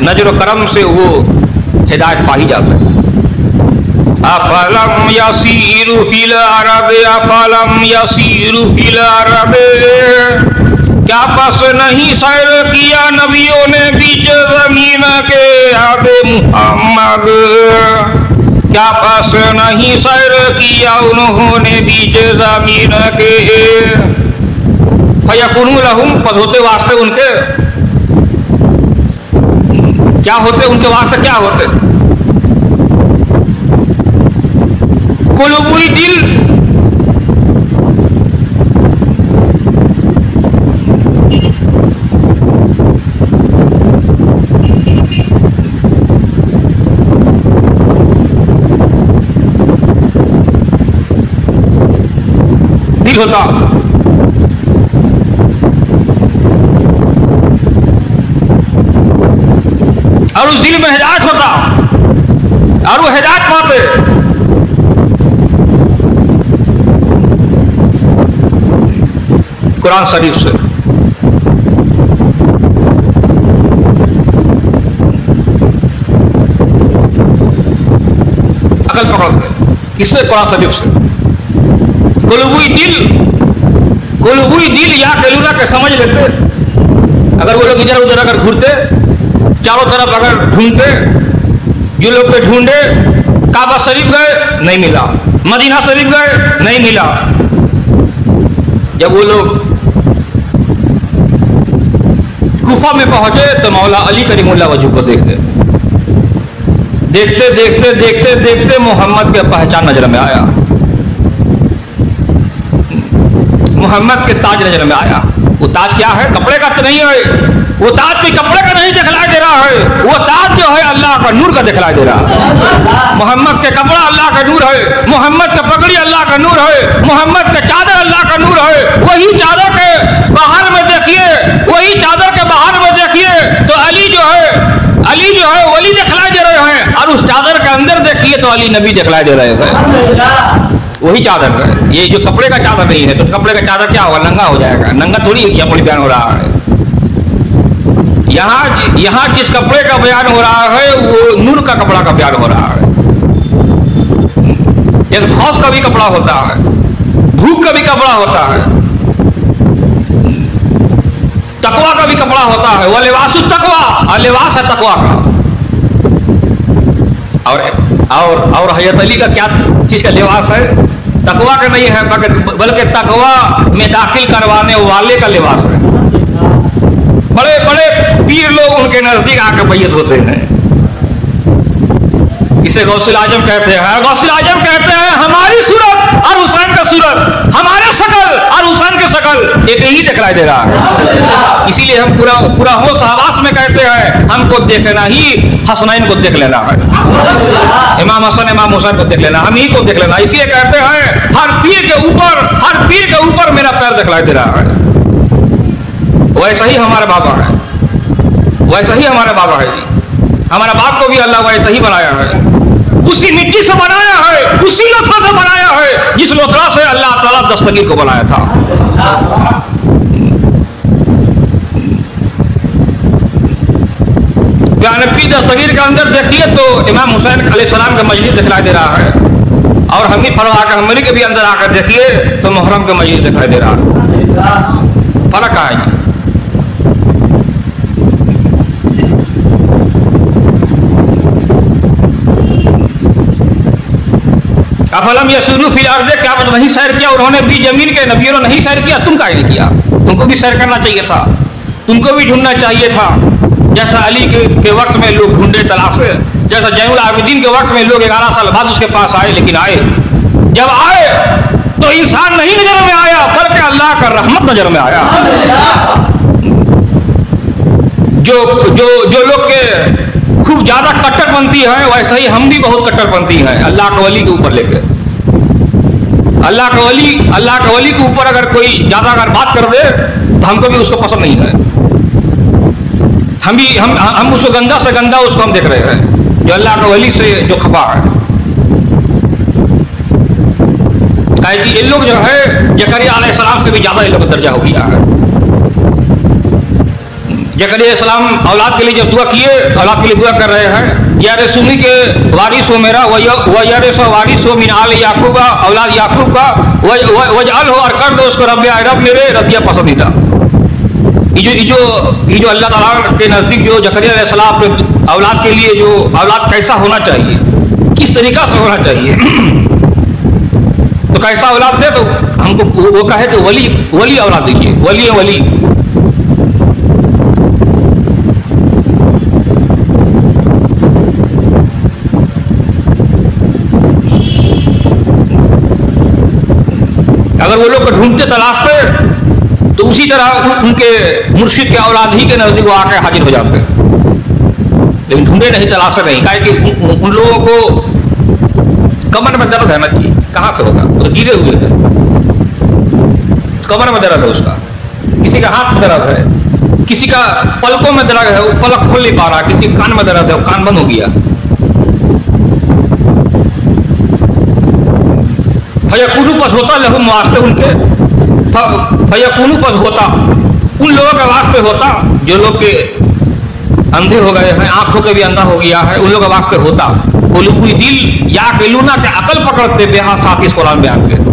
नजर करम से वो हिदायत पा ही जाता है। अफलम यसीरु फिल अर्द अफलम यसीरु फिल अर्द, क्या बस नहीं सैर किया नबियों ने बीच जमीन के आगे मुहम्मद, क्या बस नहीं सैर किया उन्होंने बीच जमीन के। फयकुनु लहुम, पद होते वास्ते उनके, क्या होते उनके वास्ते, क्या होते कुलुबुई दिल, दिल होता, और उस दिल में हिदायत होता और वो हिदायत पाते। कुरान शरीफ से अकल पकड़ते, किससे? कुरान शरीफ से। कुलुबुई दिल, कुलुबुई दिल या कलूला के समझ लेते। अगर वो लोग इधर उधर अगर घूरते, चारों तरफ अगर ढूंढते, जो लोग के ढूंढे, काबा शरीफ गए नहीं मिला, मदीना शरीफ गए नहीं मिला। जब वो लोग कूफा में पहुंचे तो मौला अली करीमुल्लाह वजह को देखते देखते देखते देखते देखते मोहम्मद के पहचान नजर में आया, मोहम्मद के ताज नजर में आया। वो ताज क्या है? कपड़े का तो नहीं है, वो ताज कोई कपड़े का नहीं दिखलाई दे रहा है, वो ताज जो है अल्लाह का नूर का दिखलाई दे रहा है। मोहम्मद के कपड़ा अल्लाह का नूर है, मोहम्मद का पगड़ी अल्लाह का नूर है, मोहम्मद के चादर अल्लाह का नूर है। वही चादर के बाहर में देखिए, वही चादर के बाहर में देखिए तो अली जो है वली दिखलाई दे रहे हैं, और उस चादर के अंदर देखिए तो अली नबी दिखलाई दे रहे हैं। वही चादर है, ये जो कपड़े का चादर नहीं है। तो कपड़े का चादर क्या होगा? नंगा हो जाएगा। नंगा थोड़ी यहाँ पर बयान हो रहा है। यहाँ जिस कपड़े का बयान हो रहा है वो नूर का कपड़ा का बयान हो रहा है। जैसे खौफ का भी कपड़ा होता है, भूख का भी कपड़ा होता है, तकवा का भी कपड़ा होता है। वह लिबासु तकवा, और लिबास है तकवा का। और हज़रत अली का क्या चीज का लिबास है? तकवा का नहीं है, बल्कि तकवा में दाखिल करवाने वाले का लिबास है। बड़े बड़े पीर लोग उनके नजदीक आकर बैयत होते हैं। इसे गौसुल आजम कहते हैं। गौसुल आजम कहते हैं हमारी सूरत और हुसैन का सूरत, हमारे शकल और हुसैन के शकल एक ही दिखलाई दे रहा है। इसीलिए हम पूरा होश हवास में कहते हैं हमको देखना ही हसनैन को देख लेना है, इमाम हसन इमाम हुसैन को देख लेना, हम ही को देख लेना। इसलिए कहते हैं हर पीर के ऊपर मेरा पैर दिखलाई दे रहा है। वैसा ही हमारे बाबा है, वैसा ही हमारे बाबा है जी। हमारा बाप को भी अल्लाह वैसा ही बनाया है, उसी मिट्टी से बनाया है, उसी लोथरा से बनाया है जिस लोथरा से अल्लाह ताला दस्तगीर को बनाया था। नबी दस्तगीर के अंदर देखिए तो इमाम हुसैन अलैहिस्सलाम का मस्जिद दिखलाई दे रहा है, और हमी फरवा के हमरी के भी अंदर आकर देखिए तो मुहर्रम का मस्जिद दिखाई दे रहा है। फर्क है जी। अफलम यसुरू फिल अर्द, क्या नहीं सैर किया उन्होंने भी जमीन के? नबियों ने नहीं सैर किया, तुम काहे नहीं किया? तुमको भी सैर करना चाहिए था, तुमको भी ढूंढना चाहिए था। जैसा अली के वक्त में लोग ढूंढे तलाशे, जैसा जैनुल आबिदीन के वक्त में लोग 11 साल बाद उसके पास आए, लेकिन आए जब आए तो इंसान नहीं नजर में आया बल्कि अल्लाह का रहमत नजर में आया। जो लोग के खूब ज्यादा कट्टरपंथी है, वैसे ही हम भी बहुत कट्टरपंथी हैं अल्लाह के वली के ऊपर लेकर। अल्लाह के वली के ऊपर अगर कोई ज्यादा अगर बात कर दे तो हमको भी उसको पसंद नहीं है। हम उसको गंदा से गंदा उसको हम देख रहे हैं, जो अल्लाह के वली से जो खफा है। कि ये लोग जो है जकरिया अलैहिस्सलाम से भी ज्यादा ये लोग का दर्जा हो गया है। जकरिया अलैहिस्सलाम औलाद के लिए जब दुआ किए, औलाद के लिए दुआ कर रहे हैं, या रसूली के वारिस हो मेरा, वयरिस वारिस हो मिन आल याकूब, औलाद याकूब का, वजअल हो, और कर दो उसको रब मेरे रज़िया पसंदीदा। ये जो अल्लाह ताला के नज़दीक जो जकरिया अलैहिस्सलाम अपने औलाद के लिए जो औलाद कैसा होना चाहिए, किस तरीका से होना चाहिए, तो कैसा औलाद दे, तो हमको वो कहे कि वली औलाद दीजिए, वली। अगर वो लोग को ढूंढते तलाशते तो उसी तरह उनके मुर्शिद के औलाद ही के नजदीक वो आकर हाजिर हो जाते, लेकिन ढूंढे नहीं, तलाशे नहीं। काहे कि उन लोगों को कमर में दर्द है ना जी, कहाँ से होगा, वो तो गिरे हुए हैं, कमर में दर्द है उसका, किसी का हाथ में दर्द है, किसी का पलकों में दर्द है, वो पलक खोल नहीं पा रहा, किसी कान में दर्द है, वो कान बंद हो गया। फयकूनु पस होता लहुम वास्ते उनके, फयकूनु पस होता उन लोगों के वास्ते होता जो लोग के अंधे हो गए हैं, आंखों के भी अंधा हो गया है, उन लोगों के वास्ते होता। कोई दिल या के लूना के अकल पकड़ते बेहा साथ इस कुरान बयान के।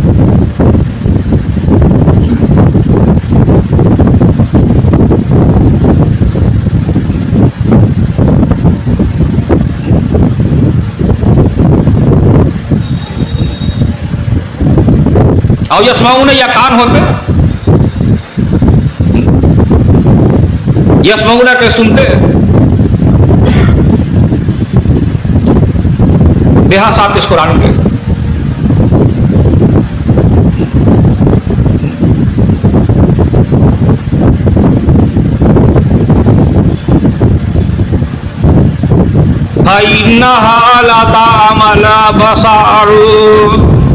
और यस्माऊन या कान होते, यस्माऊन के सुनते, बेहा साथ इस कुरान के। फइन्नहा लतामल बसारु,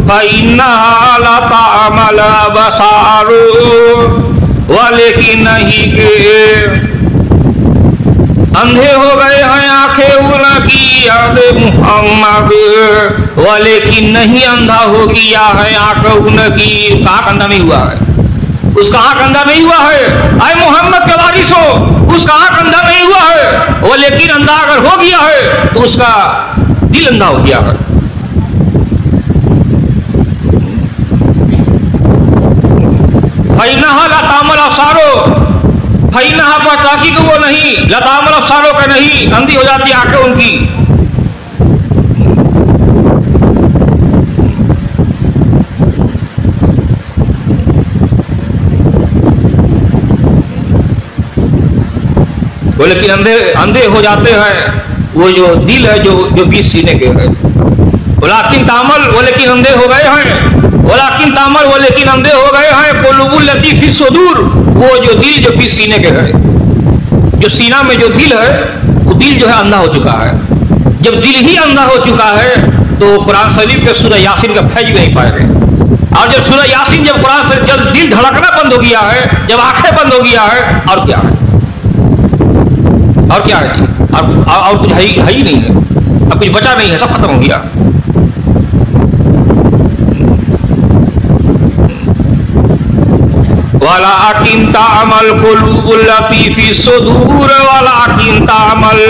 फइन्नहा लतामल बसारु, वलेकिन नहीं के अंधे हो गए हैं आंखें उनकी याद मोहम्मद, वलेकिन नहीं अंधा हो गया है आंख उनकी। आंख अंधा नहीं हुआ है, उसका आंख अंधा नहीं हुआ है, आए मोहम्मद के वारिस हो, उसका आंख अंधा नहीं हुआ है, वो लेकिन अंधा अगर हो गया है तो उसका दिल अंधा हो गया है। फइन्नहा लतामल अब्सारो, फइन्नहा पर ताकि वो नहीं, लतामल अब्सारो का नहीं, अंधी हो जाती आंखें उनकी। वो लेकिन अंधे हो जाते हैं वो जो दिल है जो बीच सीने के है। वलाकिन तामल, वो लेकिन अंधे हो गए हैं, वलाकिन तामल, वो लेकिन अंधे हो गए हैं कुलूबुल लती फी सुदूर, वो जो दिल जो बीच सीने के है, जो सीना में जो दिल है वो दिल जो है अंधा हो चुका है। जब दिल ही अंधा हो चुका है तो कुरान शरीफ के सूरह यासीन का फैज नहीं पाएंगे। और जब सूरह यासीन जब कुरान से जब दिल धड़कना बंद हो गया है, जब आंखें बंद हो गया है, और क्या है, और क्या है जी, और कुछ है ही नहीं है, अब कुछ बचा नहीं है, सब खत्म हो गया। वलाकिन तामल कुलूबुल लती फी सुदूर, वलाकिन तामल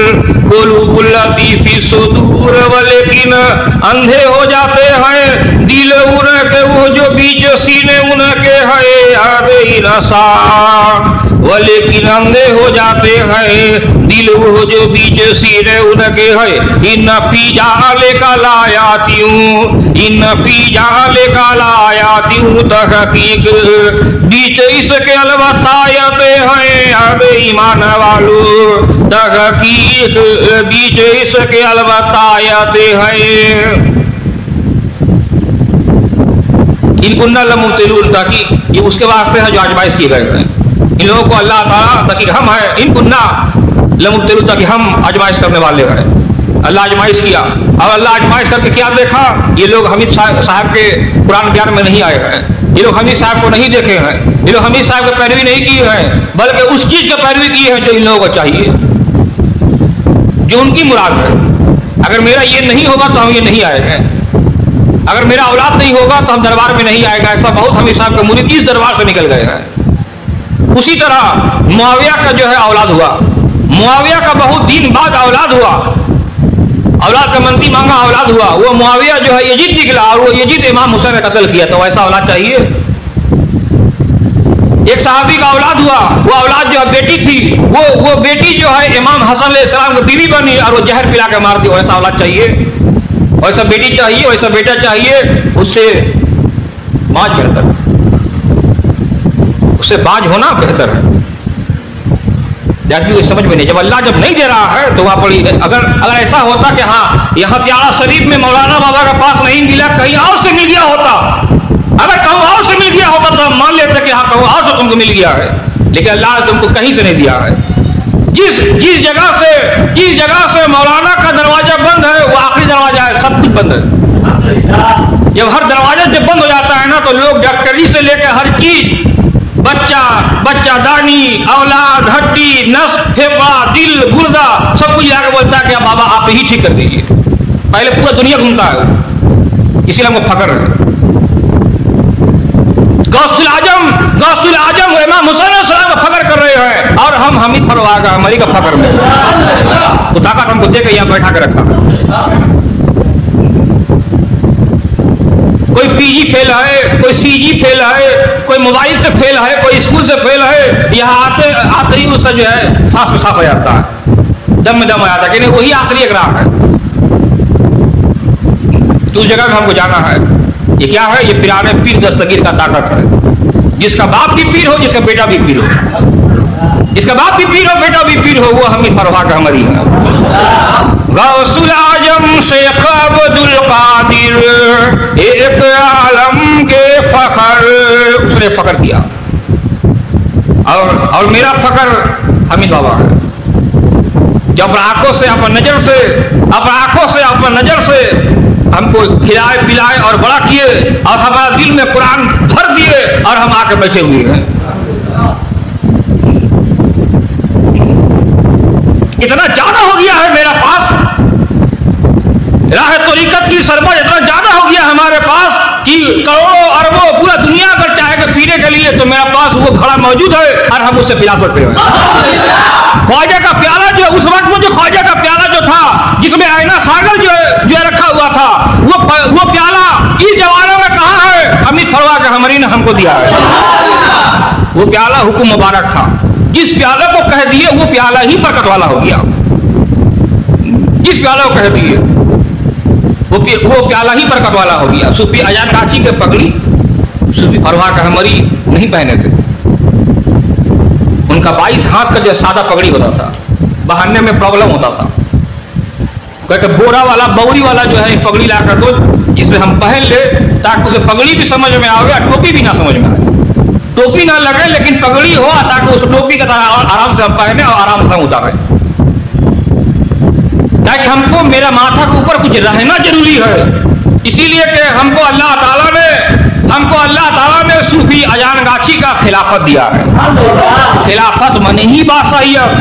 कुलूबुल लती फी सुदूर, लेकिन अंधे हो जाते हैं दिल उनके वो जो बीच सीने उनके है, अबे नशा, वो लेकिन अंधे हो जाते हैं दिल वो जो बीच सीने उनके है। इन पीजाले का लायाती हूँ, इन पीजाले का लायाती हूँ, तहकीक बीच इसके अलबत्तायते हैं अब ईमान वालो, तहकीक बीच इसके अलबत्तायते हैं। इनकुन्ना लमुब्तिलून, ताकि ये उसके वास्ते है जो आजमाइश किए गए हैं। इन लोगों को अल्लाह ताला ताकि हम है, इनकुन्ना लमुब्तिलून, ताकि हम आजमाइश करने वाले हैं। अल्लाह आजमाइश किया, और अल्लाह आजमाइश करके क्या देखा, ये लोग हमीद साहब के कुरान बयान में नहीं आए हैं, ये लोग हमीद साहब को नहीं देखे हैं, ये लोग हमीद साहब की पैरवी नहीं की है, बल्कि उस चीज की पैरवी की है जो इन लोगों को चाहिए, जो उनकी मुराद है। अगर मेरा ये नहीं होगा तो हम ये नहीं आएंगे, अगर मेरा औलाद नहीं होगा तो हम दरबार में नहीं आएगा। ऐसा बहुत हमीद साहब के मुरीद इस दरबार से निकल गए हैं, उसी तरह मुआविया का जो है औलाद हुआ। मुआविया का बहुत दिन बाद औलाद हुआ, औलाद का मनती मांगा, औलाद हुआ। वो मुआविया जो है यजीद निकला और वो यजीद इमाम हुसैन ने कत्ल किया। तो ऐसा औलाद चाहिए। एक सहाबी का औलाद हुआ, वो औलाद जो है बेटी थी, वो बेटी जो है इमाम हसन अलैहिस्सलाम की बीवी बनी और वो जहर पिला के मार दी। वैसा औलाद चाहिए, वैसा बेटी चाहिए, वैसा बेटा चाहिए। उससे बाज बेहतर, उससे बाज होना बेहतर है। कोई समझ में नहीं, जब अल्लाह जब नहीं दे रहा है तो वहां पर अगर ऐसा होता कि हाँ यहाँ हथियारा शरीफ में मौलाना बाबा का पास नहीं मिला, कहीं और से मिल गया होता, अगर कहूँ और से मिल गया होता तो हम मान लेते कि हाँ कहूँ और से तुमको मिल गया है। लेकिन अल्लाह ने तुमको कहीं से नहीं दिया है। जिस जगह से मौलाना का दरवाजा बंद है वो आखिरी दरवाजा है, सब कुछ बंद है। जब हर दरवाजा जब बंद हो जाता है ना तो लोग डॉक्टरी से लेकर हर चीज, बच्चादानी, औलाद, हड्डी, नस, फेफड़ा, दिल, गुर्दा, सब कुछ जाकर बोलता है कि बाबा आप ही ठीक कर दीजिए। पहले पूरा दुनिया घूमता है, इसीलिए हमको फख्र है। गौसुल आजम इमाम हुसैन अलैहिस्सलाम का फख्र कर रहे हैं और हम हमीद फरवा का हमारी का फख्र में तो ताकत हमको दे के यहाँ बैठा के रखा। कोई पीजी फेल है, कोई सीजी फेल है, कोई मोबाइल से फेल है, कोई स्कूल से फेल है। यहाँ आते ही उसका जो है सांस में सांस आ जाता है, दम में दम आ जाता है कि नहीं वही आखिरी एक राह है। तो उस जगह में हमको जाना है। ये क्या है? ये पिराने पीर दस्तगीर का ताकत है। जिसका बाप भी पीर हो, जिसका बेटा भी पीर हो, जिसका बाप भी पीर हो, बेटा भी पीर हो, वो हमीद फरवा का हमारी है। गौसुल आजम शेख अब्दुल कादिर एक आलम के फखर, उसने फखर किया और मेरा फखर हमीद बाबा है। जब आंखों से अपन नजर से हमको खिलाए पिलाए और बड़ा किए और हमारा दिल में कुरान भर दिए और हम आके बैठे हुए हैं। इतना ज्यादा हो गया है मेरा पास, राह तरीकत की सरबत इतना ज्यादा हो गया हमारे पास कि करोड़ों अरबों पूरा दुनिया अगर चाहे पीने के लिए तो मेरे पास वो घड़ा मौजूद है और हम उससे पिला सकते हैं। ख्वाजा का प्याला जो उस वक्त में जो ख्वाजा का प्याला जो था जिसमें आईना सागर जो रखा हुआ था, वो प्याला इस जमाने में कहाँ है? हमीद फरवा के हमारी ने हमको दिया है। वो प्याला हुक्म मुबारक था, जिस प्याले को कह दिए वो प्याला ही बरकत वाला हो गया। जिस प्याला को कह दिए वो प्याला ही बरकत वाला हो गया। सूफी आजाद काची के पगड़ी सूफी फरवा का हमारी नहीं पहने थे। उनका 22 हाथ का जो सादा पगड़ी होता था, बहाने में प्रॉब्लम होता था। क्योंकि बोरा वाला बौरी वाला जो है पगड़ी ला कर दो जिसमें हम पहन ले ताकि उसे पगड़ी भी समझ में आवे और टोपी भी ना समझ में आए। टोपी ना लगे लेकिन पगड़ी हो ताकि उस टोपी का आराम से हम पहने और आराम से हम उतारें, ताकि हमको मेरा माथा के ऊपर कुछ रहना जरूरी है। इसीलिए कि हमको अल्लाह ताला ने सूफी अजान गाछी का खिलाफत दिया है। खिलाफत मन ही बादशाहियत।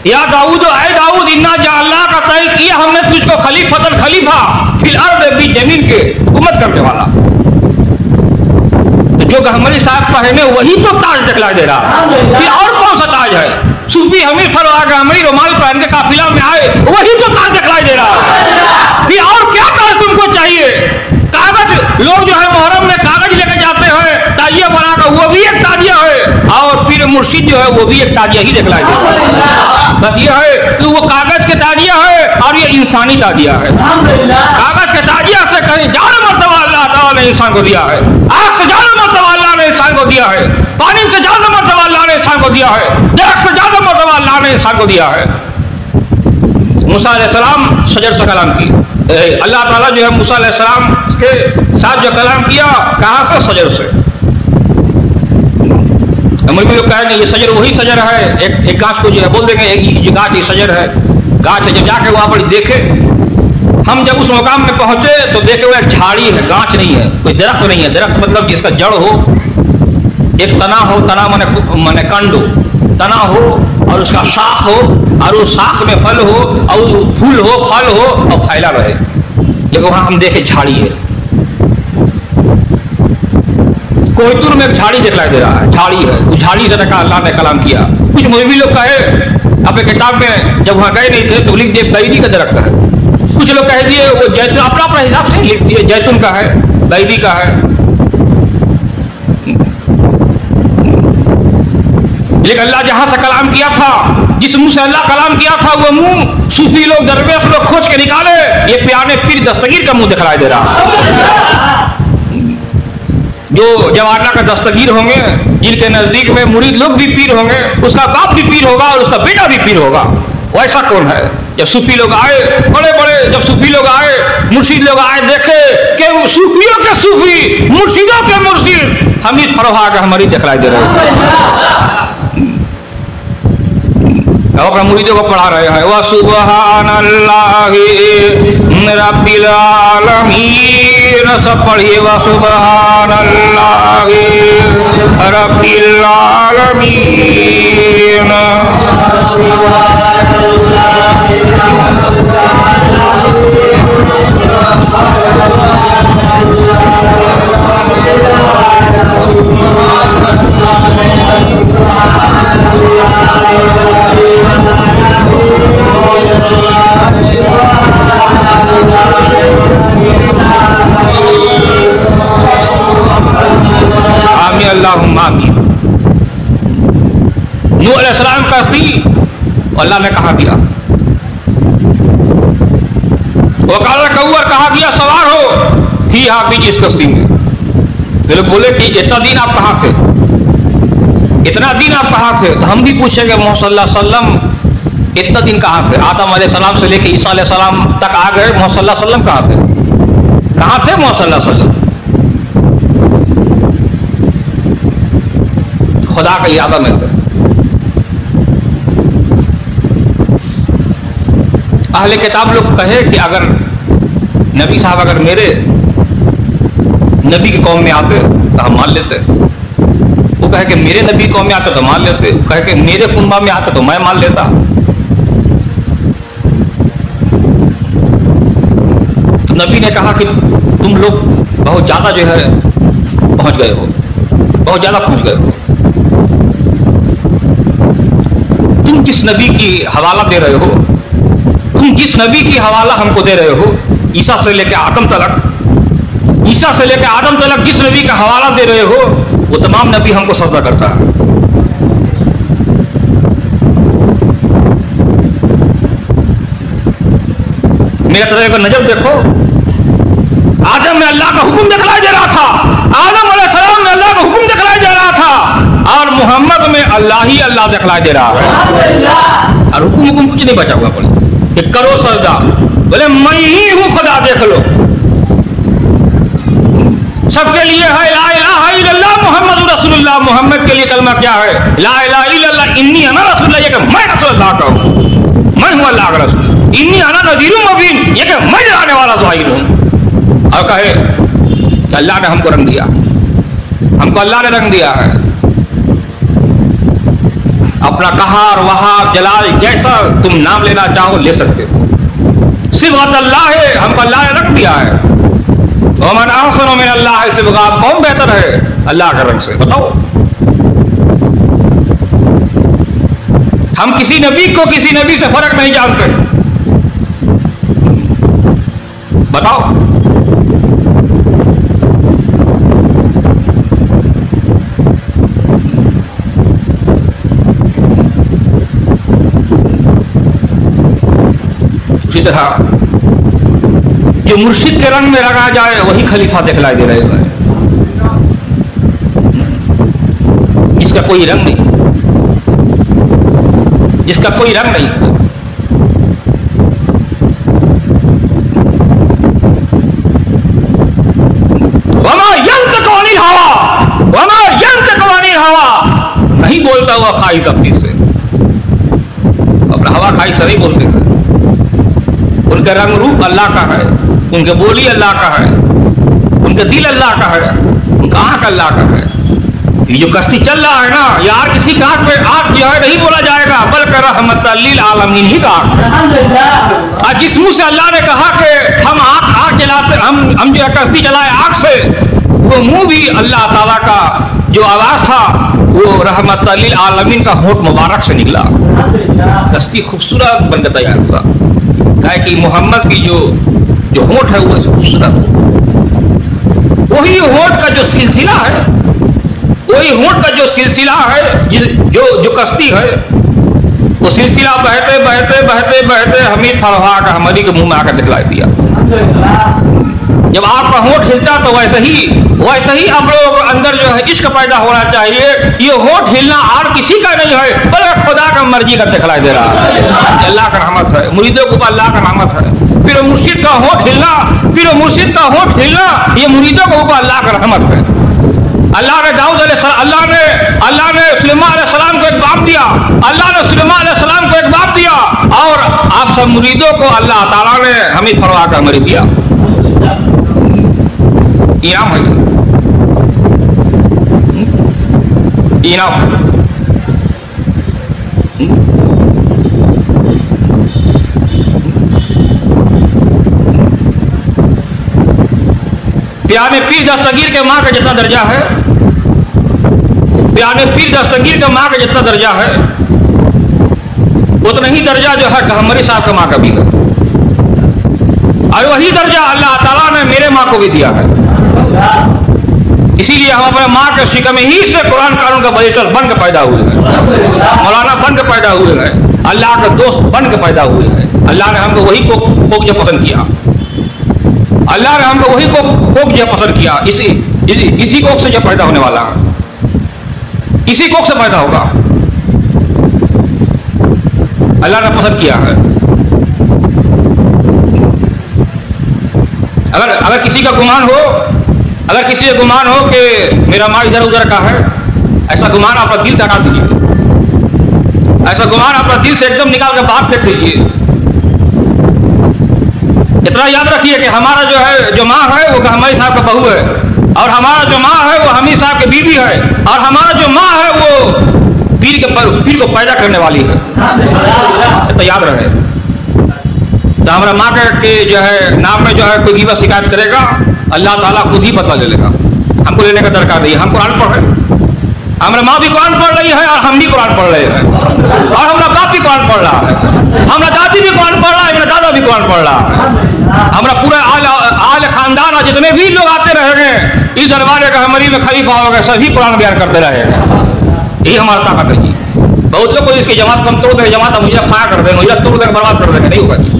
या दाऊद ऐ दाऊद इन्ना जाअल्लाह का तय किया हमने तुझको खलीफतन खलीफा फिल अर्द भी जमीन के हुकूमत करने वाला। तो जो गहमरी साहब पहने वही तो ताज दिखलाई दे रहा है, फिर और कौन सा ताज है? सूफी हमीद फरवा गहमरी रुमाल पहन के काफिला में आए वही तो ताज दिखलाई दे रहा है। फिर और क्या ताज तुमको चाहिए? कागज लोग जो है मुहर्रम में कागज लेके जाते हैं ताजिया बनाकर, वो भी एक ताजिया है। और पीर मुर्शिद जो है वो भी एक ताजिया ही दिखलाई देता है। बस ये है कि वो कागज के ताजिया है और ये इंसानी ताजिया है। कागज के ताजिया से कहीं ज्यादा मर्तबा अल्लाह ताला ने इंसान को दिया है। आग से ज्यादा मर्तबा अल्लाह ने इंसान को दिया है। पानी से ज्यादा मर्तबा अल्लाह ने इंसान को दिया है। दरख्त से ज्यादा मर्तबा अल्लाह ने इंसान को दिया है। मूसा अलैहिस्सलाम शजर से कलाम की, अल्लाह ताला जो है मूसा अलैहिस्सलाम के साथ जो कलाम किया कहाँ से? सजर से। अमल लोग कहेंगे ये सजर वही सजर है। एक गाछ को जो है बोल देंगे ये गाछ ये सजर है, गाछ है। जब जाके वहां पर देखे, हम जब उस मुकाम में पहुंचे तो देखे वो एक झाड़ी है, गाछ नहीं है, कोई दरख्त नहीं है। दरख्त मतलब जिसका जड़ हो, एक तना हो, तना माने कंड हो, तना हो और उसका शाख हो और उस शाख में फल हो और फूल हो, फल हो और फैला रहे। लेकिन वहां हम देखे झाड़ी है। कोहितूर में एक झाड़ी दिखलाई दे रहा है, झाड़ी है, उस झाड़ी से रखा अल्लाह ने कलाम किया। कुछ मौलवी लोग कहे अपने किताब में, जब वहां गए नहीं थे तो लिख दिए बैदी का दरख्त है। कुछ लोग कह दिए वो जैतून, अपना अपना हिसाब से लिख दिए जैतून का है, बैदी का है। लेकिन अल्लाह जहां से कलाम किया था, जिस मुंह से अल्लाह कलाम किया था, वो मुंह सूफी लोग, दरवेश लोग खोज के निकाले। ये प्यारे पीर दस्तगीर का मुंह दिखलाई दे रहा है। जो जवाना का दस्तगीर होंगे, जिनके नजदीक में मुरीद लोग भी पीर होंगे, उसका बाप भी पीर होगा और उसका बेटा भी पीर होगा। वैसा कौन है? जब सूफी लोग आए, बड़े बड़े जब सूफी लोग आए, मुर्शिद लोग आए, देखे कि सूफियों के सूफी, मुर्शिदों के मुर्शिद हमीद फरोहा के हमारी दिखलाई दे रहे हैं। अपना मुरीदों को पढ़ा रहे हैं, व सुबहानल्लाहि रब्बिल आलमीन, सब पढ़िए, व सुबहानल्लाहि रब्बिल आलमीन। नूह अलैहिस्सलाम का कश्ती अल्लाह ने कहा दिया, वकाल कौर कहा गया सवार हो थी आप भी इस कश्ती में। वे लोग बोले कि इतना दिन आप कहाँ थे, इतना दिन आप कहाँ थे? तो हम भी पूछेंगे मोहम्मद सल्लल्लाहु अलैहि वसल्लम इतना दिन कहाँ थे? आदम अलैहिस्सलाम से लेकर ईसा अलैहिस्सलाम तक आ गए, मोहम्मद सल्लल्लाहु अलैहि वसल्लम कहाँ थे? कहाँ थे मोहम्मद सल्लल्लाहु अलैहि वसल्लम? खुदा का इरादा में थे। अहले किताब लोग कहे कि अगर नबी साहब अगर मेरे नबी की कौम में आते तो हम मान लेते। वो कहे कि मेरे नबी कौम में आते तो मान लेते, कहे कि मेरे कुंबा में आते तो मैं मान लेता। तो नबी ने कहा कि तुम लोग बहुत ज्यादा जो है पहुंच गए हो, बहुत ज्यादा पहुंच गए हो। तुम जिस नबी की हवाला दे रहे हो, तुम जिस नबी की हवाला हमको दे रहे हो, ईसा से लेकर आदम तलक, ईसा से लेकर आदम तलक जिस नबी का हवाला दे रहे हो, वो तमाम नबी हमको सजदा करता है। मेरा तरह का नजर देखो, आदम में अल्लाह का हुक्म दिखलाई दे रहा था, आदम अलैहिस्सलाम में अल्लाह का हुक्म दिखलाई दे रहा था, और मोहम्मद में अल्लाह ही अल्लाह दिखलाई दे रहा है। और हुक्म कुछ नहीं बचा हुआ पड़े कि करो सजदा, बोले मैं ही हूं खुदा, देख लो। सबके लिए है ला इलाहा इल्लल्लाह मुहम्मदुर रसूलुल्लाह, मोहम्मद के लिए कलमा क्या है? ला इलाहा इल्लल्लाह इन्नी अना रसूलुल्लाह, ये कि मैं रसूलुल्लाह का हूं, मैं हूं अल्लाह का रसूल। इन्नी अना नज़ीरुम मुबीन, ये कि मैं डराने वाला ज़ाहिर हूं। और कहे कि अल्लाह ने हमको रंग दिया, हमको अल्लाह ने रंग दिया है। अपना कहार वहाब जलाल जैसा तुम नाम लेना चाहो ले सकते हो। सिबगत अल्लाह है, हमको अल्लाह ने रंग दिया है। वमन अहसनु मिन अल्लाह सिबगा, कौन बेहतर है अल्लाह के रंग से? बताओ। हम किसी नबी को किसी नबी से फर्क नहीं जानते, बताओ। उसी तरह जो मुर्शिद के रंग में रंगा जाए वही खलीफा दिखलाई दे रहे हैं, जिसका कोई रंग नहीं, जिसका कोई रंग नहीं। वमा यंतिकु अनिल हवा, वमा यंतिकु अनिल हवा, नहीं बोलता हुआ ख्वाहिश अपनी से, अपना हवा ख्वाहिश से नहीं बोलते हैं। उनका रंग रूप अल्लाह का है, उनके बोली अल्लाह का है, उनका दिल अल्लाह का है, उनका आंख अल्लाह का है। ये जो कश्ती चल रहा है ना, यार किसी का आंख पे आंख जो है नहीं बोला जाएगा, बल्कि रहमतल लिल आलमीन ही का आंख। आज जिस मुंह से अल्लाह ने कहा कि हम आंख जलाते, हम जो है कश्ती चलाए आंख से, वो मुंह भी अल्लाह ताला का जो आवाज था वो रहमत लिल आलमीन का होठ मुबारक से निकला। कश्ती खूबसूरत बनकर तैयार हुआ। कहे कि मोहम्मद की जो होठ है वो खूबसूरत हो। वही होठ का जो सिलसिला है, वही होठ का जो सिलसिला है, जो कश्ती है, वो सिलसिला बहते बहते बहते बहते हमीद फरहा का हमारी के मुंह में आकर दिखलाई दिया। जब आपका होठ हिलता तो वैसे ही आप लोगों के अंदर जो है इश्क पैदा होना चाहिए। ये होठ हिलना और किसी का नहीं है बल्कि खुदा का मर्जी का दिखलाई दे रहा है। अल्लाह का रहमत है, मुरीदों के ऊपर अल्लाह का रहमत है। फिर मुर्शिद का होठ हिलना, ये मुरीदों के ऊपर अल्लाह का रहमत है। अल्लाह ने अल्लाह ने सुलेमान अलैहिस्सलाम को एक बाप दिया, अल्लाह ने सुलेमान अलैहिस्सलाम को एक बाप दिया, और आप सब मुरीदों को अल्लाह ताला ने हमीद फरहा का मर्जी दिया। इनाम है, इनाम। प्यारे पीर दस्तगीर के माँ का जितना दर्जा है, प्यारे पीर दस्तगीर के माँ का जितना दर्जा है, उतना ही दर्जा जो है गहमरी साहब के माँ का भी है, और वही दर्जा अल्लाह ताला ने मेरे माँ को भी दिया है। इसीलिए हम अपने माँ के शिकम ही से कुरान कानून का बलिस्टर बन के पैदा हुए हैं, मौलाना बन के पैदा हुए हैं, अल्लाह के दोस्त बन के पैदा हुए हैं। अल्लाह ने हमको वही कोक जो पसंद किया, अल्लाह ने हमको वही कोक जो पसंद किया। इसी कोक से जो पैदा होने वाला है, इसी कोक से पैदा होगा, अल्लाह ने पसंद किया है। अगर किसी का गुमान हो, अगर किसी का गुमान हो कि मेरा माँ इधर उधर का है, ऐसा गुमान अपना दिल से हटा दीजिए, ऐसा गुमान अपना दिल से एकदम निकाल कर बाहर फेंक दीजिए। इतना याद रखिए कि हमारा जो माँ है वो हमारी साहब का बहू है, और हमारा जो माँ है वो हमीद साहब की बीवी है, और हमारा जो माँ है वो पीर को पैदा करने वाली है। तो याद रहे। तो हमारा माँ के जो है नाम में जो है कोई गिबा शिकायत करेगा, अल्लाह ताला खुद ही बदला ले लेगा। हमको लेने का दरकार नहीं है, हम कुरान पढ़ रहे हैं, हमारा माँ भी कुरान पढ़ रही है, और हम भी कुरान पढ़ रहे हैं, और हमारा बाप भी कुरान पढ़ रहा है, हमारा दादी भी कुरान पढ़ रहा है, मेरा दादा भी कुरान पढ़ रहा है। हमारा पूरा आल खानदान और जितने भी लोग आते रहेंगे इस दरबार का हमारी में खलीफा होगा, सभी कुरान बयान करते रहेंगे। यही हमारा ताकत है जी। बहुत लोग इसकी जमात कम तोड़ देंगे, जमात मुझे फाया कर देंगे, मुझे तोड़ देंगे, बर्बाद कर देंगे, नहीं होगा जी।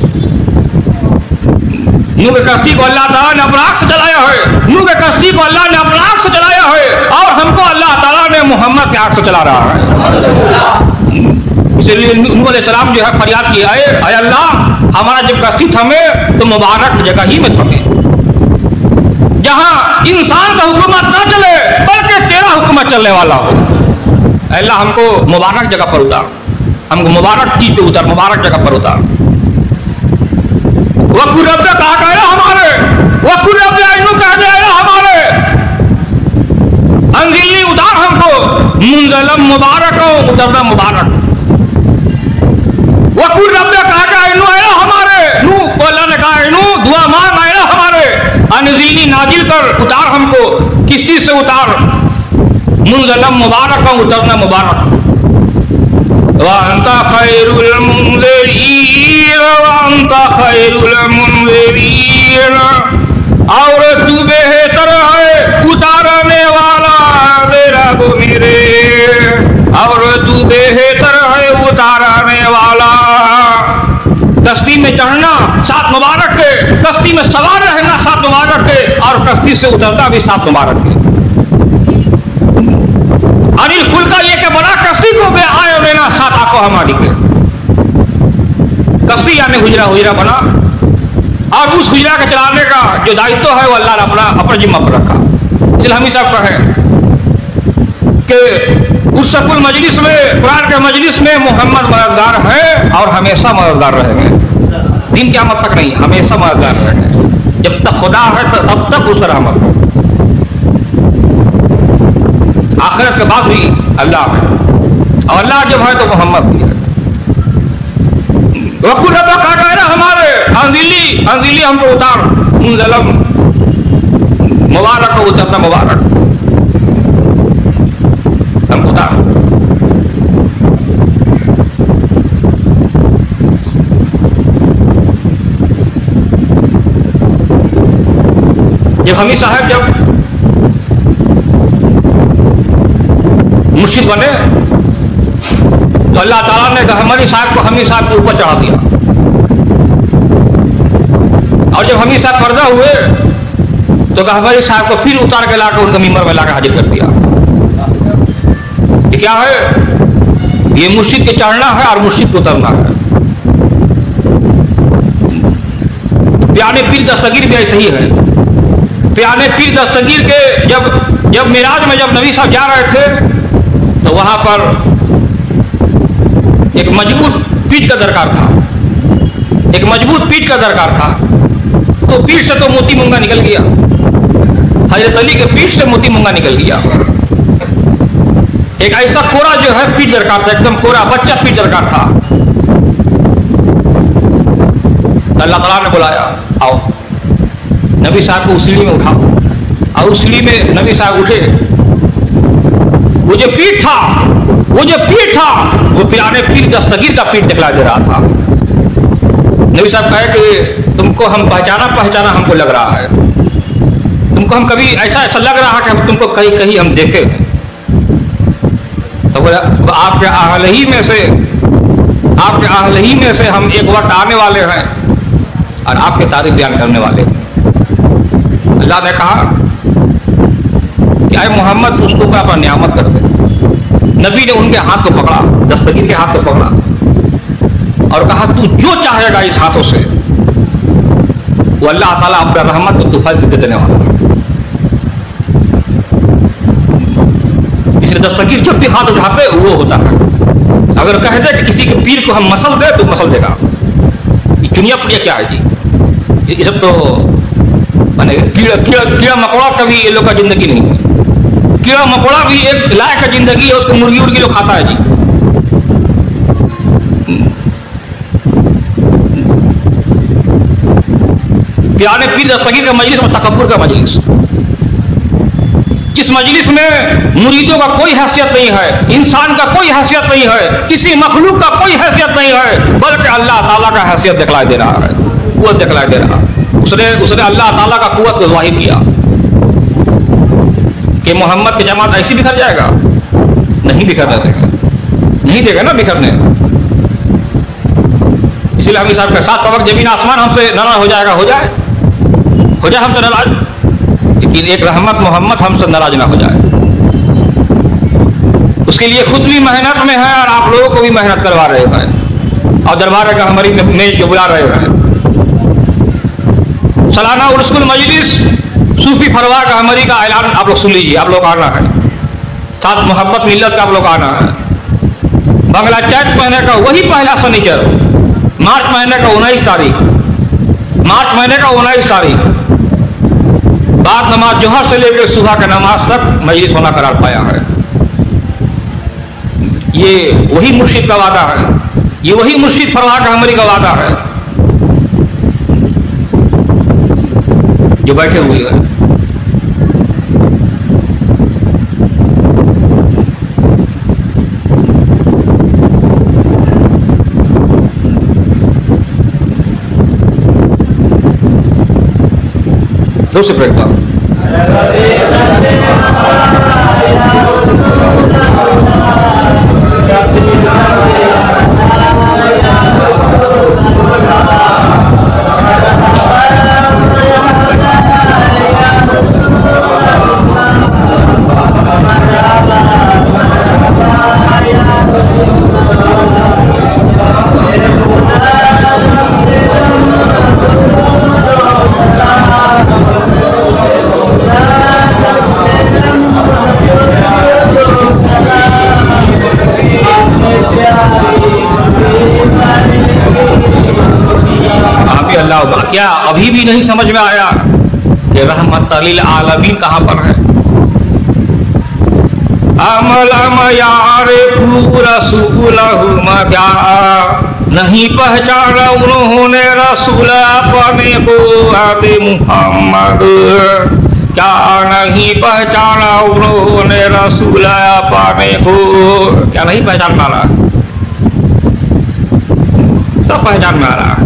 नूह की कश्ती को अल्लाह ताला ने अपना आँख से जलाया है, नूह की कश्ती को अल्लाह ने अपना आँख से जलाया है, और हमको अल्लाह ताला ने मोहम्मद के आँख से चला रहा है। इसलिए नूह अलैहिस्सलाम जो है फरियाद किया है, अय अल्लाह हमारा जब कश्ती थमे तो मुबारक जगह ही में थमे, जहाँ इंसान का हुकूमत ना चले बल्कि तेरा हुकूमत चलने वाला हो। अल्लाह हमको मुबारक जगह पर उतार, हमको मुबारक चीज पे उतार, मुबारक जगह पर उतार। वकुर रब्बे कहा गया हमारे, वकुर रब्बे आइनू कह दिया हमारे, अंजीली उतार हमको, मुंजलम मुबारक हो, उतरना मुबारक। वकुर रब्बे कहा गया आइनू आया हमारे, नू को अल्लाह ने कहा आइनू दुआ मांग आया हमारे, अंजीली नाजिल कर, उतार हमको, किश्ती से उतार, मुंजलम मुबारक हो, उतरना मुबारक। वअंता खैरुल मुंज़िरीन, वअंता खैरुल मुंज़िरीन, और तू बेहतर है उतारने वाला मेरा वो मेरे, और तू बेहतर है उतारने वाला। कश्ती में चढ़ना सात मुबारक के, कश्ती में सवार रहना सात मुबारक के, और कश्ती से उतरना भी सात मुबारक के। अनिल फुल का ये के बना कश्ती को बे आयो लेना सात आंखों हमारी के, कश्ती यानी हुजरा बना, और उस हुजरा के चलाने का जो दायित्व है वो अल्लाह ने अपना जिम्मा पर रखा। इसलिए हम सब कहें कि उस सकुल मजलिस में, कुरान के मजलिस में मोहम्मद मददगार है और हमेशा मददगार रहेंगे, दिन क़यामत तक नहीं, हमेशा मददगार रहेंगे। जब तक खुदा है तब तक उस रहमत है, आखिरत के बाद भी अल्लाह है, और अल्लाह जब है तो मोहम्मद भी है। वकुर रब्बे कहा गया हमारे, अंजीली हमको उतार, मुंजलम मुबारक हो, बोलते अपना मुबारक हम खुदा। जब हमी साहब जब मुर्शिद बने तो अल्लाह ताला ने गहमरी साहब को हमी साहब के ऊपर चढ़ा दिया, और जब हमी साहब पर्दा हुए तो गहमरी साहब को फिर उतार के लाकर उनका मिंबर में लाकर हाजिर कर दिया। ये क्या है? ये मुर्शिद के चढ़ना है और मुर्शिद को उतरना है। प्यारे पीर दस्तगीर भी ऐसे ही है। प्यारे पीर दस्तगीर के जब मिराज में जब नबी साहब जा रहे थे तो वहां पर एक मजबूत पीठ का दरकार था, एक मजबूत पीठ का दरकार था। तो पीठ से तो मोती मूंगा निकल गया, हजरत अली के पीठ से मोती मूंगा निकल गया। एक ऐसा कोरा जो है पीठ दरकार था, एकदम कोरा बच्चा पीठ दरकार था। अल्लाह ताला ने बुलाया, आओ नबी साहब को उस सीढ़ी में उठाओ। और उस सीढ़ी में नबी साहब उठे। वो जो पीठ था, वो पिराने पीर दस्तगीर का पीठ दिखला दे रहा था। नबी साहब कहे कि तुमको हम पहचाना हमको लग रहा है, तुमको हम कभी ऐसा लग रहा है कि हम तुमको कहीं हम देखे। तो बोला आपके आहल ही में से हम एक वक्त आने वाले हैं और आपके तारीफ बयान करने वाले हैं। अल्लाह ने कहा कि आए मोहम्मद उसको अपना नियामत कर दे। नबी ने उनके हाथ को पकड़ा, दस्तगीर के हाथ को पकड़ा और कहा तू जो चाहेगा इस हाथों से वो अल्लाह ताला अपना रहमत को तुफाइल से देने वाला है। इसलिए दस्तगीर जब भी हाथ उठाते वो होता है। अगर कह दे कि किसी के पीर को हम मसल दे तो मसल देगा। ये चुनिया पुनिया क्या है जी? ये सब तो माने कीड़ा मकोड़ा कभी ये लोग का जिंदगी नहीं है। कीड़ा मकोड़ा भी एक लायक का जिंदगी है, उसको मुर्गी लोग खाता है जी। प्यारे पीर दस्तगीर का मजलिस और तकब्बुर का मजलिस, जिस मजलिस में मुरीदों का कोई हैसियत नहीं है, इंसान का कोई हैसियत नहीं है, किसी मखलूक का कोई हैसियत नहीं है, बल्कि अल्लाह ताला का हैसियत दिखलाई दे रहा है, कुव्वत दिखलाई दे रहा है। उसने अल्लाह ताला का कुव्वत को ज़ाहिर किया कि मोहम्मद की जमात ऐसी बिखर जाएगा, नहीं बिखरने देगा, नहीं देगा ना बिखरने। इसलिए हम साहब के साथ तवक जमीन आसमान हमसे नाराज हो जाएगा, हो जाए हमसे नाराज, लेकिन एक रहमत मोहम्मद हमसे नाराज ना हो जाए। उसके लिए खुद भी मेहनत में है और आप लोगों को भी मेहनत करवा रहे हैं और दरबार का हमारी में जो बुला रहे हैं। सालाना उर्सुल मजलिस सूफी फरवा का हमारी का ऐलान आप लोग सुन लीजिए, आप लोग आना है, साथ मोहब्बत मिल्लत का आप लोग आना है। बंगला चैत महीने का वही पहला शनिचर, मार्च महीने का 19 तारीख बाद नमाज जोहर से लेकर सुबह का नमाज तक मजलिस होना करार पाया है। ये वही मुर्शिद का वादा है, ये वही मुर्शिद फरवा का हमारी का वादा है जो बैठे हुए हैं। दो से प्रयत्न क्या अभी भी नहीं समझ में आया कि रहमत लिल आलमीन कहां पर है? अमलम यारे क्या नहीं पहचाना उन्होंने रसूल अपने को आदि मुहम्मद क्या नहीं पहचाना उन्होंने रसूल पाने को? क्या नहीं पहचान पा रहा? सब पहचान में आ रहा है,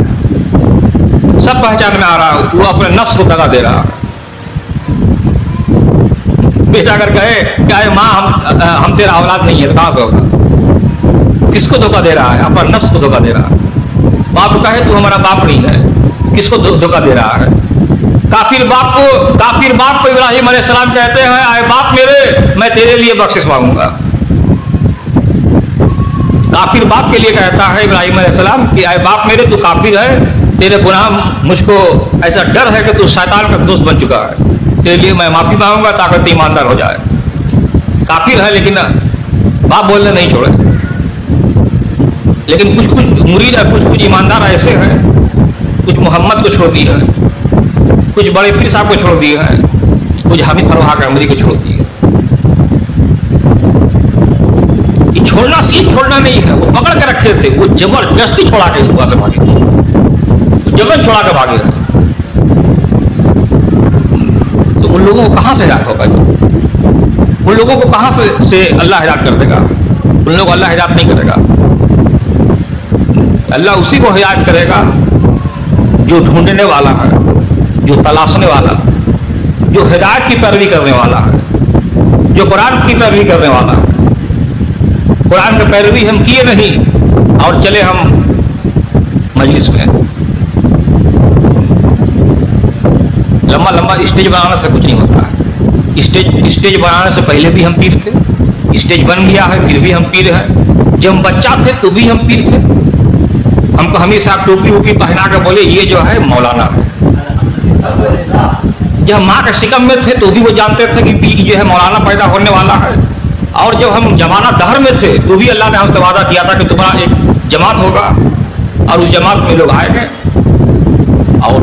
सब पहचान में आ रहा है। वो अपने नफ्स को दगा दे रहा है। बेटा अगर कहे क्या है माँ हम तेरा औलाद नहीं है तो कहां से होगा? किसको धोखा दे रहा है? अपना नफ्स को धोखा दे रहा है। बाप कहे तू हमारा बाप नहीं है, किसको धोखा दे रहा है? काफिर बाप को इब्राहिम अलैहिस्सलाम कहते हैं आए बाप मेरे, मैं तेरे लिए बख्शिश मांगूंगा। काफिर बाप के लिए कहता है इब्राहिम अलैहिस्सलाम कि आए बाप मेरे, तू काफिर है, तेरे गुनाह मुझको ऐसा डर है कि तू शैतान का दोस्त बन चुका है, तेरे लिए मैं माफी मांगूंगा ताकि तू ईमानदार हो जाए। काफिर है लेकिन बाप बोलने नहीं छोड़े। लेकिन कुछ मुरीद है, कुछ ईमानदार ऐसे हैं, कुछ मोहम्मद को छोड़ दिए हैं, कुछ बड़े पीर साहब को छोड़ दिए हैं, कुछ हामिद फरहाद अहमदी को छोड़ दिए। ये छोड़ना सीट छोड़ना नहीं है, वो पकड़ के रखे थे, वो जबरदस्ती छोड़ा के वहां से भागे, जबरदस्त छोड़ा के भागे। तो उन लोगों को कहां से हिदायत होगा? उन लोगों को कहां से अल्लाह हिदायत कर देगा? उन लोगों को अल्लाह हिदायत नहीं करेगा। अल्लाह उसी को हिदायत करेगा जो ढूंढने वाला है, जो तलाशने वाला, जो हिदायत की पैरवी करने वाला है, जो कुरान की पैरवी करने वाला है। कुरान की पैरवी हम किए नहीं और चले हम मजलिस में। लंबा लंबा स्टेज बनाने से कुछ नहीं होता है। स्टेज बनाने से पहले भी हम पीर थे, स्टेज बन गया है फिर भी हम पीर हैं। जब हम बच्चा थे तो भी हम पीर थे। हमको हमेशा टोपी वोपी पहना के बोले ये जो है मौलाना है। जब माँ के शिकम में थे तो भी वो जानते थे कि जो है मौलाना पैदा होने वाला है। और जब हम जमाना दहर में थे तो भी अल्लाह ने हमसे वादा किया था कि तुम्हारा एक जमात होगा और उस जमात में लोग आएंगे और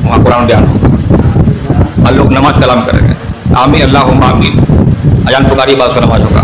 वहाँ कुरान बयान होगा और लोग नमाज कलाम करेंगे। आमीन अल्लाहुम्मा आमीन। अजान पुकारी बात से नमाज होगा।